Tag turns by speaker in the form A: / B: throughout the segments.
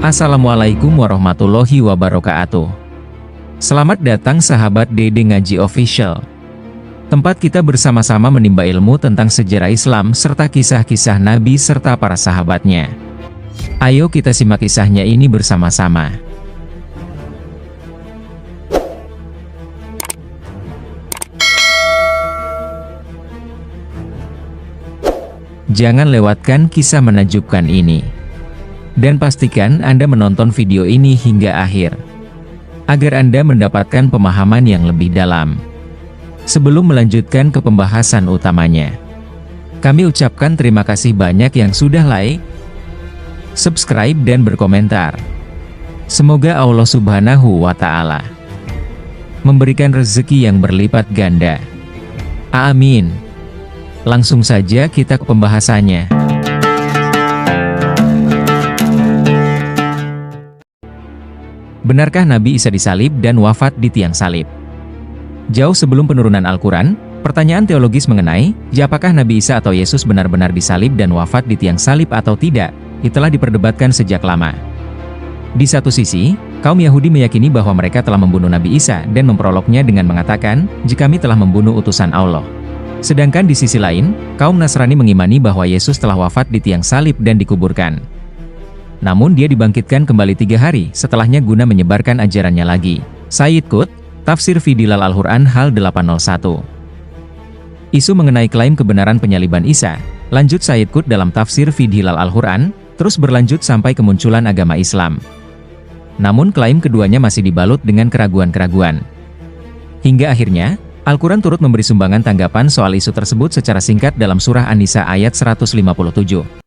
A: Assalamualaikum warahmatullahi wabarakatuh. Selamat datang sahabat Dede Ngaji Official. Tempat kita bersama-sama menimba ilmu tentang sejarah Islam serta kisah-kisah Nabi serta para sahabatnya. Ayo kita simak kisahnya ini bersama-sama. Jangan lewatkan kisah menakjubkan ini. Dan pastikan Anda menonton video ini hingga akhir, agar Anda mendapatkan pemahaman yang lebih dalam. Sebelum melanjutkan ke pembahasan utamanya, kami ucapkan terima kasih banyak yang sudah like, subscribe dan berkomentar. Semoga Allah Subhanahu wa Ta'ala memberikan rezeki yang berlipat ganda. Amin. Langsung saja kita ke pembahasannya. Benarkah Nabi Isa disalib dan wafat di tiang salib? Jauh sebelum penurunan Al-Quran, pertanyaan teologis mengenai, apakah Nabi Isa atau Yesus benar-benar disalib dan wafat di tiang salib atau tidak, telah diperdebatkan sejak lama. Di satu sisi, kaum Yahudi meyakini bahwa mereka telah membunuh Nabi Isa dan memprolognya dengan mengatakan, jika kami telah membunuh utusan Allah. Sedangkan di sisi lain, kaum Nasrani mengimani bahwa Yesus telah wafat di tiang salib dan dikuburkan. Namun dia dibangkitkan kembali 3 hari setelahnya guna menyebarkan ajarannya lagi. Sayyid Qutb, Tafsir fi Dilal Al-Quran hal 801. Isu mengenai klaim kebenaran penyaliban Isa, lanjut Sayyid Qutb dalam Tafsir fi Dilal Al-Quran, terus berlanjut sampai kemunculan agama Islam. Namun klaim keduanya masih dibalut dengan keraguan-keraguan. Hingga akhirnya, Al-Quran turut memberi sumbangan tanggapan soal isu tersebut secara singkat dalam surah An-Nisa ayat 157.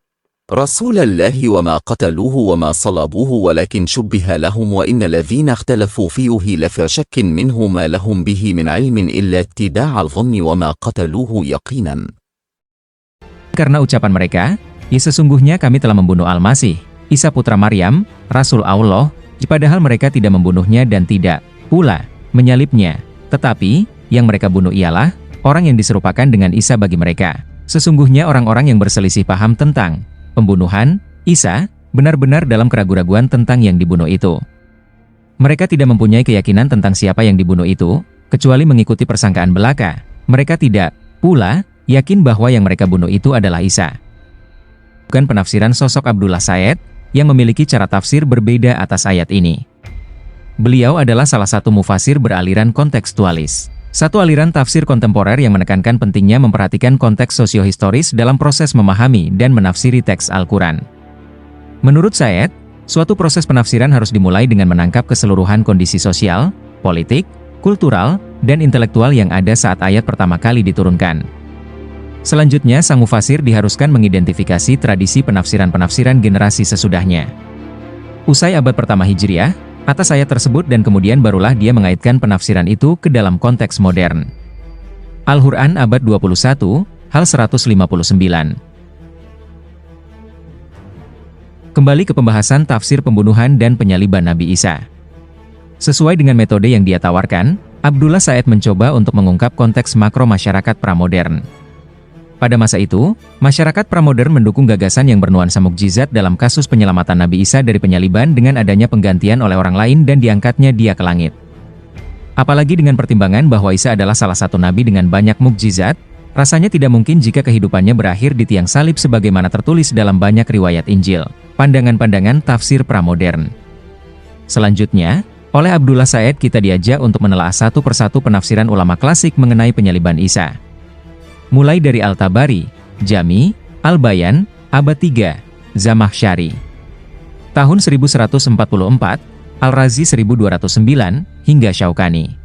B: رسول الله وما قتلوه وما صلبوه ولكن شبه لهم وإن الذين اختلفوا فيه لفي شك منه ما لهم به من علم إلا اتباع الظن وما قتلوه يقينا.
A: Karena ucapan mereka, ya sesungguhnya kami telah membunuh Al-Masih, Isa putra Maryam, Rasul Allah, padahal mereka tidak membunuhnya dan tidak pula menyalibnya. Tetapi, yang mereka bunuh ialah orang yang diserupakan dengan Isa bagi mereka. Sesungguhnya orang-orang yang berselisih paham tentang pembunuhan Isa, benar-benar dalam keraguan-raguan tentang yang dibunuh itu. Mereka tidak mempunyai keyakinan tentang siapa yang dibunuh itu, kecuali mengikuti persangkaan belaka. Mereka tidak pula yakin bahwa yang mereka bunuh itu adalah Isa. Bukan penafsiran sosok Abdullah Said, yang memiliki cara tafsir berbeda atas ayat ini. Beliau adalah salah satu mufasir beraliran kontekstualis. Satu aliran tafsir kontemporer yang menekankan pentingnya memperhatikan konteks sosiohistoris dalam proses memahami dan menafsiri teks Al-Quran. Menurut Said, suatu proses penafsiran harus dimulai dengan menangkap keseluruhan kondisi sosial, politik, kultural, dan intelektual yang ada saat ayat pertama kali diturunkan. Selanjutnya, sang mufasir diharuskan mengidentifikasi tradisi penafsiran-penafsiran generasi sesudahnya. Usai abad pertama Hijriah, atas ayat tersebut dan kemudian barulah dia mengaitkan penafsiran itu ke dalam konteks modern. Al-Quran abad 21, hal 159. Kembali ke pembahasan tafsir pembunuhan dan penyaliban Nabi Isa. Sesuai dengan metode yang dia tawarkan, Abdullah Said mencoba untuk mengungkap konteks makro masyarakat pramodern. Pada masa itu, masyarakat pramodern mendukung gagasan yang bernuansa mukjizat dalam kasus penyelamatan Nabi Isa dari penyaliban dengan adanya penggantian oleh orang lain dan diangkatnya dia ke langit. Apalagi dengan pertimbangan bahwa Isa adalah salah satu nabi dengan banyak mukjizat, rasanya tidak mungkin jika kehidupannya berakhir di tiang salib sebagaimana tertulis dalam banyak riwayat Injil. Pandangan-pandangan tafsir pramodern. Selanjutnya, oleh Abdullah Said kita diajak untuk menelaah satu persatu penafsiran ulama klasik mengenai penyaliban Isa. Mulai dari Al-Tabari, Jami, Al-Bayan, abad 3, Zamakhsyari. Tahun 1144, Al-Razi 1209, hingga Syaukani.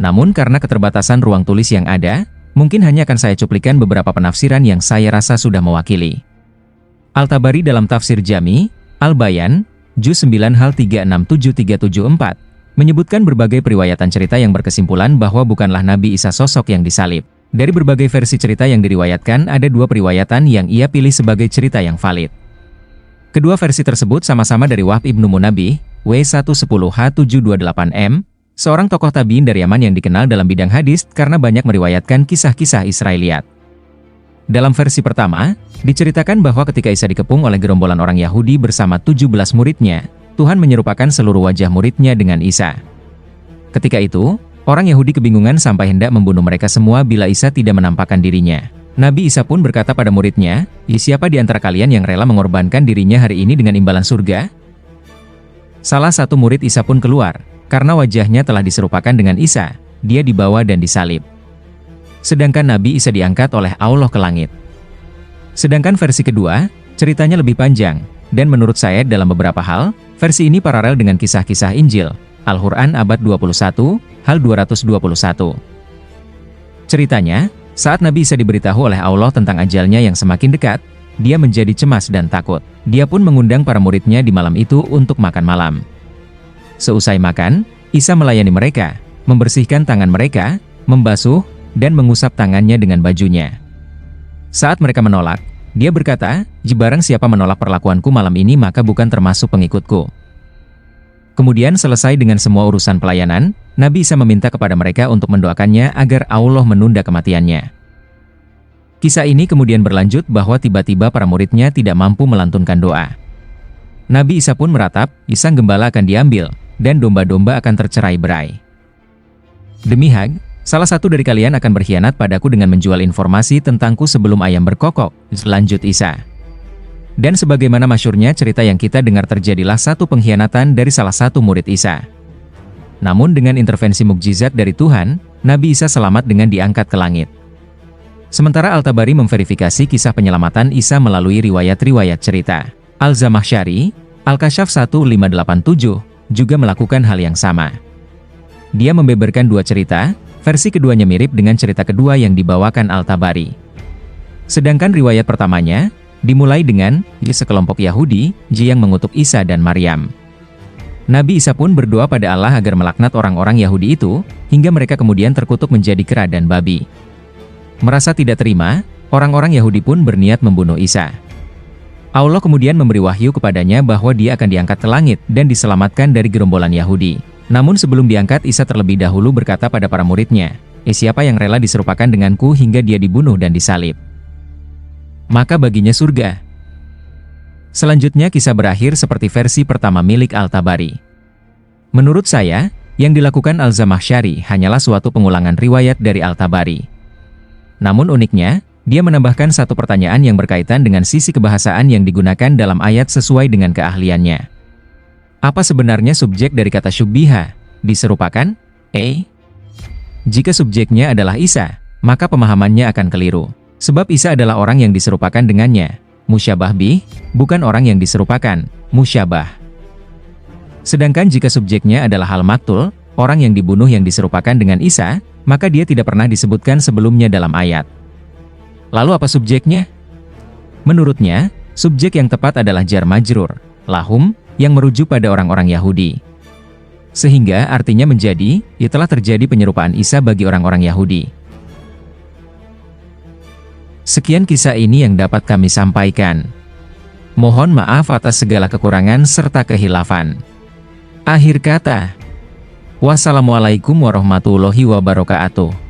A: Namun karena keterbatasan ruang tulis yang ada, mungkin hanya akan saya cuplikan beberapa penafsiran yang saya rasa sudah mewakili. Al-Tabari dalam tafsir Jami, Al-Bayan, Juz 9 hal 367374, menyebutkan berbagai periwayatan cerita yang berkesimpulan bahwa bukanlah Nabi Isa sosok yang disalib. Dari berbagai versi cerita yang diriwayatkan, ada 2 periwayatan yang ia pilih sebagai cerita yang valid. Kedua versi tersebut sama-sama dari Wahb ibnu Munabbih, W110H728M, seorang tokoh tabi'in dari Yaman yang dikenal dalam bidang hadis karena banyak meriwayatkan kisah-kisah Israiliyat. Dalam versi pertama, diceritakan bahwa ketika Isa dikepung oleh gerombolan orang Yahudi bersama 17 muridnya, Tuhan menyerupakan seluruh wajah muridnya dengan Isa. Ketika itu, orang Yahudi kebingungan sampai hendak membunuh mereka semua bila Isa tidak menampakkan dirinya. Nabi Isa pun berkata pada muridnya, "Siapa di antara kalian yang rela mengorbankan dirinya hari ini dengan imbalan surga?" Salah satu murid Isa pun keluar, karena wajahnya telah diserupakan dengan Isa, dia dibawa dan disalib. Sedangkan Nabi Isa diangkat oleh Allah ke langit. Sedangkan versi kedua, ceritanya lebih panjang, dan menurut saya dalam beberapa hal, versi ini paralel dengan kisah-kisah Injil, Al-Quran abad 21, hal 221. Ceritanya, saat Nabi Isa diberitahu oleh Allah tentang ajalnya yang semakin dekat, dia menjadi cemas dan takut. Dia pun mengundang para muridnya di malam itu untuk makan malam. Seusai makan, Isa melayani mereka, membersihkan tangan mereka, membasuh, dan mengusap tangannya dengan bajunya. Saat mereka menolak, dia berkata, "Barang siapa menolak perlakuanku malam ini maka bukan termasuk pengikutku." Kemudian selesai dengan semua urusan pelayanan, Nabi Isa meminta kepada mereka untuk mendoakannya agar Allah menunda kematiannya. Kisah ini kemudian berlanjut bahwa tiba-tiba para muridnya tidak mampu melantunkan doa. Nabi Isa pun meratap, sang gembala akan diambil, dan domba-domba akan tercerai-berai. Demi Hag, salah satu dari kalian akan berkhianat padaku dengan menjual informasi tentangku sebelum ayam berkokok, lanjut Isa. Dan sebagaimana masyhurnya cerita yang kita dengar terjadilah satu pengkhianatan dari salah satu murid Isa. Namun dengan intervensi mukjizat dari Tuhan, Nabi Isa selamat dengan diangkat ke langit. Sementara Al-Tabari memverifikasi kisah penyelamatan Isa melalui riwayat-riwayat cerita. Al-Zamakhsyari, Al-Kasyaf 1587, juga melakukan hal yang sama. Dia membeberkan dua cerita, versi keduanya mirip dengan cerita kedua yang dibawakan Al-Tabari. Sedangkan riwayat pertamanya, dimulai dengan sekelompok Yahudi yang mengutuk Isa dan Maryam. Nabi Isa pun berdoa pada Allah agar melaknat orang-orang Yahudi itu, hingga mereka kemudian terkutuk menjadi kera dan babi. Merasa tidak terima, orang-orang Yahudi pun berniat membunuh Isa. Allah kemudian memberi wahyu kepadanya bahwa dia akan diangkat ke langit dan diselamatkan dari gerombolan Yahudi. Namun sebelum diangkat, Isa terlebih dahulu berkata pada para muridnya, "Siapa yang rela diserupakan denganku hingga dia dibunuh dan disalib? Maka baginya surga." Selanjutnya kisah berakhir seperti versi pertama milik Al-Tabari. Menurut saya, yang dilakukan Al-Zamakhsyari hanyalah suatu pengulangan riwayat dari Al-Tabari. Namun uniknya, dia menambahkan satu pertanyaan yang berkaitan dengan sisi kebahasaan yang digunakan dalam ayat sesuai dengan keahliannya. Apa sebenarnya subjek dari kata syubbiha, diserupakan? Jika subjeknya adalah Isa, maka pemahamannya akan keliru. Sebab Isa adalah orang yang diserupakan dengannya. Musyabah bih, bukan orang yang diserupakan, musyabah. Sedangkan jika subjeknya adalah hal maktul, orang yang dibunuh yang diserupakan dengan Isa, maka dia tidak pernah disebutkan sebelumnya dalam ayat. Lalu apa subjeknya? Menurutnya, subjek yang tepat adalah jar majrur, lahum, yang merujuk pada orang-orang Yahudi. Sehingga artinya menjadi, telah terjadi penyerupaan Isa bagi orang-orang Yahudi. Sekian kisah ini yang dapat kami sampaikan. Mohon maaf atas segala kekurangan serta kehilafan. Akhir kata, wassalamualaikum warahmatullahi wabarakatuh.